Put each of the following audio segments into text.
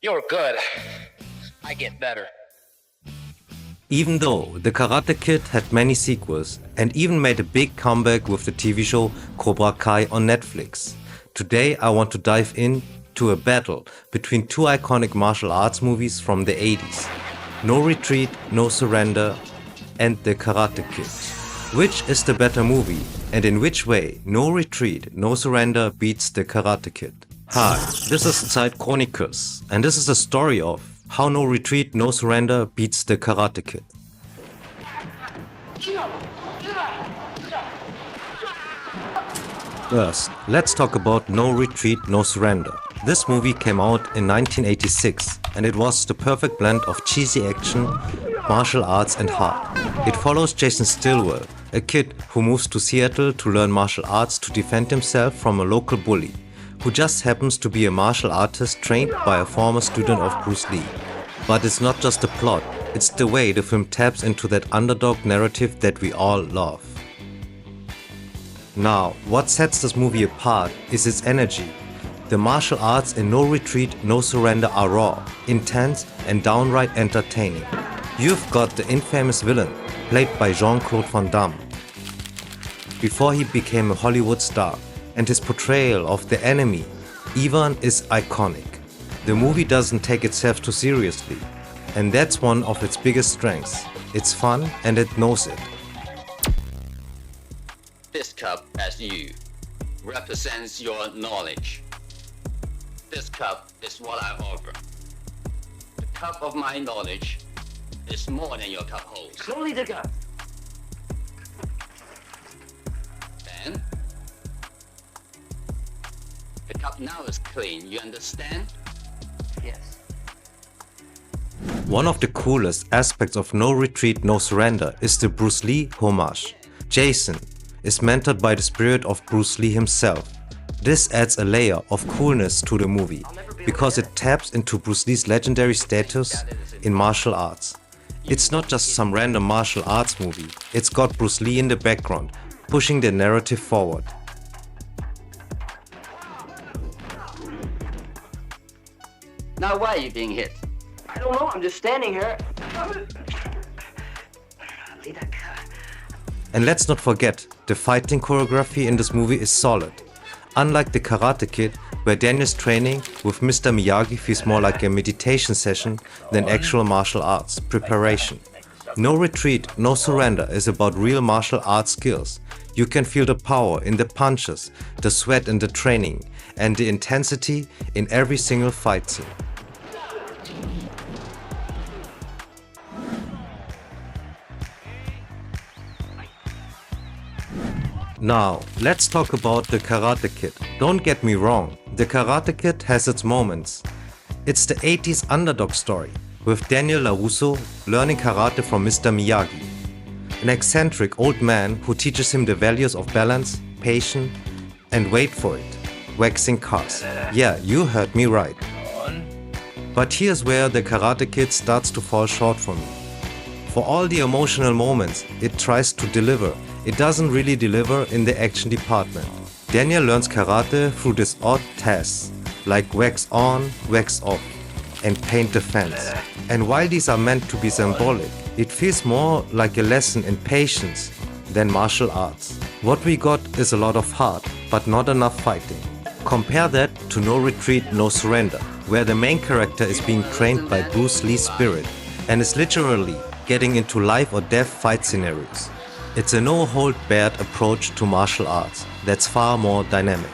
You're good. I get better. Even though The Karate Kid had many sequels and even made a big comeback with the TV show Cobra Kai on Netflix, today I want to dive into a battle between two iconic martial arts movies from the 80s, No Retreat, No Surrender and The Karate Kid. Which is the better movie, and in which way No Retreat, No Surrender beats The Karate Kid? Hi, this is Zeit Chronicles, and this is the story of how No Retreat, No Surrender beats The Karate Kid. First, let's talk about No Retreat, No Surrender. This movie came out in 1986, and it was the perfect blend of cheesy action, martial arts and heart. It follows Jason Stillwell, a kid who moves to Seattle to learn martial arts to defend himself from a local bully, who just happens to be a martial artist trained by a former student of Bruce Lee. But it's not just the plot, it's the way the film taps into that underdog narrative that we all love. Now, what sets this movie apart is its energy. The martial arts in No Retreat, No Surrender are raw, intense and downright entertaining. You've got the infamous villain, played by Jean-Claude Van Damme, before he became a Hollywood star, and his portrayal of the enemy, Ivan, is iconic. The movie doesn't take itself too seriously, and that's one of its biggest strengths. It's fun and it knows it. This cup, as you, represents your knowledge. This cup is what I offer. The cup of my knowledge is more than your cup holds. Slowly, Digger. Then, the cup now is clean, you understand? Yes. One of the coolest aspects of No Retreat, No Surrender is the Bruce Lee homage. Jason is mentored by the spirit of Bruce Lee himself. This adds a layer of coolness to the movie, because it taps into Bruce Lee's legendary status in martial arts. It's not just some random martial arts movie, it's got Bruce Lee in the background, pushing the narrative forward. Now why are you being hit? I don't know, I'm just standing here. And let's not forget, the fighting choreography in this movie is solid. Unlike The Karate Kid, where Daniel's training with Mr. Miyagi feels more like a meditation session than actual martial arts preparation. No Retreat, No Surrender is about real martial arts skills. You can feel the power in the punches, the sweat in the training, and the intensity in every single fight scene. Now, let's talk about The Karate Kid. Don't get me wrong, The Karate Kid has its moments. It's the 80s underdog story, with Daniel LaRusso learning karate from Mr. Miyagi, an eccentric old man who teaches him the values of balance, patience, and wait for it, waxing cars. Yeah, you heard me right. But here's where The Karate Kid starts to fall short for me. For all the emotional moments it tries to deliver, it doesn't really deliver in the action department. Daniel learns karate through these odd tasks, like wax on, wax off, and paint the fence. And while these are meant to be symbolic, it feels more like a lesson in patience than martial arts. What we got is a lot of heart, but not enough fighting. Compare that to No Retreat, No Surrender, where the main character is being trained by Bruce Lee's spirit and is literally getting into life or death fight scenarios. It's a no-hold-barred approach to martial arts that's far more dynamic.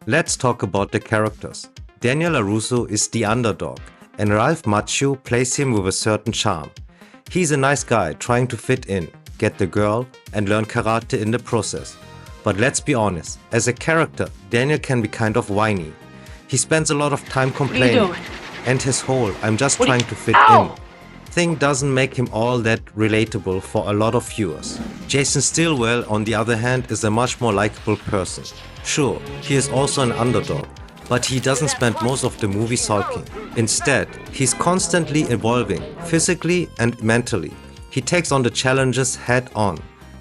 Let's talk about the characters. Daniel LaRusso is the underdog, and Ralph Macchio plays him with a certain charm. He's a nice guy trying to fit in, get the girl, and learn karate in the process. But let's be honest, as a character, Daniel can be kind of whiny. He spends a lot of time complaining, and his whole "I'm just trying to fit in" thing doesn't make him all that relatable for a lot of viewers. Jason Stillwell, on the other hand, is a much more likable person. Sure, he is also an underdog, but he doesn't spend most of the movie sulking. Instead, he's constantly evolving, physically and mentally. He takes on the challenges head on.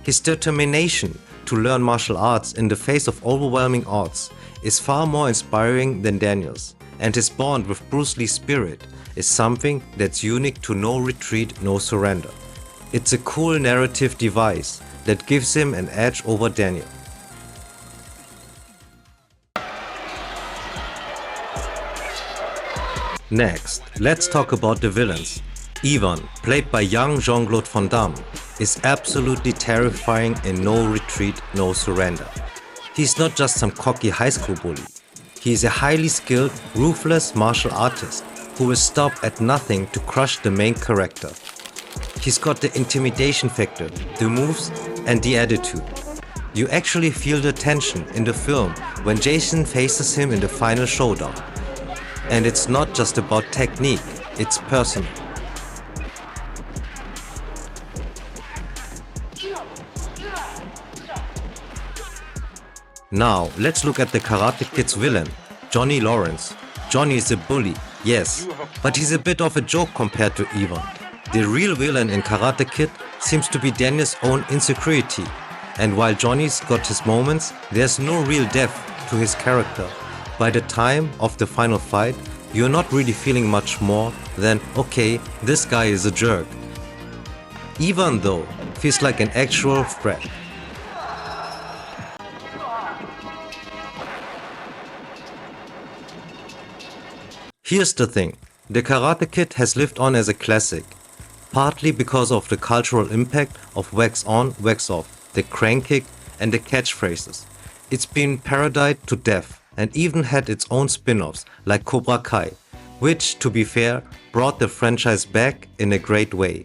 His determination to learn martial arts in the face of overwhelming odds is far more inspiring than Daniel's, and his bond with Bruce Lee's spirit is something that's unique to No Retreat, No Surrender. It's a cool narrative device that gives him an edge over Daniel. Next, let's talk about the villains. Ivan, played by young Jean-Claude Van Damme, is absolutely terrifying in No Retreat, No Surrender. He's not just some cocky high school bully. He is a highly skilled, ruthless martial artist who will stop at nothing to crush the main character. He's got the intimidation factor, the moves, and the attitude. You actually feel the tension in the film when Jason faces him in the final showdown. And it's not just about technique, it's personal. Now, let's look at the Karate Kid's villain, Johnny Lawrence. Johnny is a bully, yes, but he's a bit of a joke compared to Ivan. The real villain in Karate Kid seems to be Daniel's own insecurity, and while Johnny's got his moments, there's no real depth to his character. By the time of the final fight, you're not really feeling much more than, okay, this guy is a jerk. Ivan, though, feels like an actual threat. Here's the thing, the Karate Kid has lived on as a classic, partly because of the cultural impact of wax on, wax off, the crank kick and the catchphrases. It's been parodied to death and even had its own spin-offs like Cobra Kai, which, to be fair, brought the franchise back in a great way.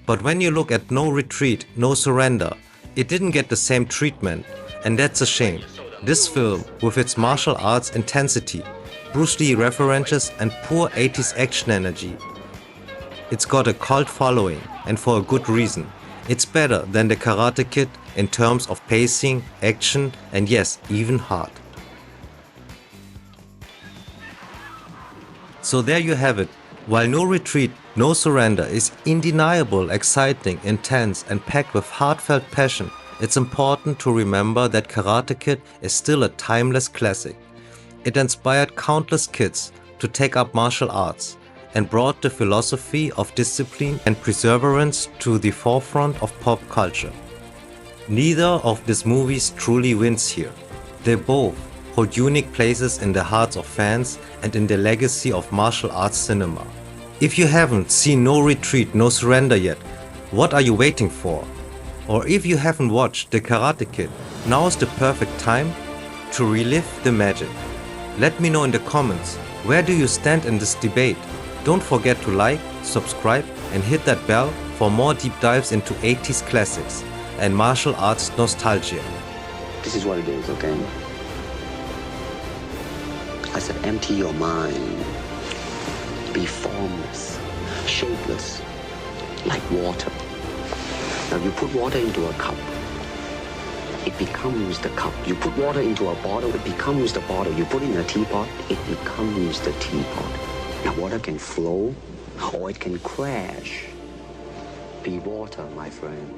But when you look at No Retreat, No Surrender, it didn't get the same treatment, and that's a shame. This film, with its martial arts intensity, Bruce Lee references and poor 80s action energy, it's got a cult following, and for a good reason. It's better than the Karate Kid in terms of pacing, action, and yes, even heart. So there you have it. While No Retreat, No Surrender is undeniable, exciting, intense, and packed with heartfelt passion, it's important to remember that Karate Kid is still a timeless classic. It inspired countless kids to take up martial arts and brought the philosophy of discipline and perseverance to the forefront of pop culture. Neither of these movies truly wins here. They both hold unique places in the hearts of fans and in the legacy of martial arts cinema. If you haven't seen No Retreat, No Surrender yet, what are you waiting for? Or if you haven't watched The Karate Kid, now is the perfect time to relive the magic. Let me know in the comments, where do you stand in this debate? Don't forget to like, subscribe and hit that bell for more deep dives into 80s classics and martial arts nostalgia. This is what it is, okay? I said empty your mind. Be formless, shapeless, like water. Now you put water into a cup, it becomes the cup. You put water into a bottle, it becomes the bottle. You put it in a teapot, it becomes the teapot. Now water can flow or it can crash. Be water, my friend.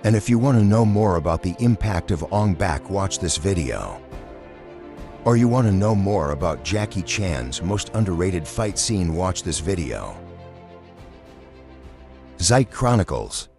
And if you want to know more about the impact of Ong Bak, watch this video. Or you want to know more about Jackie Chan's most underrated fight scene, watch this video. Zeit Chronicles.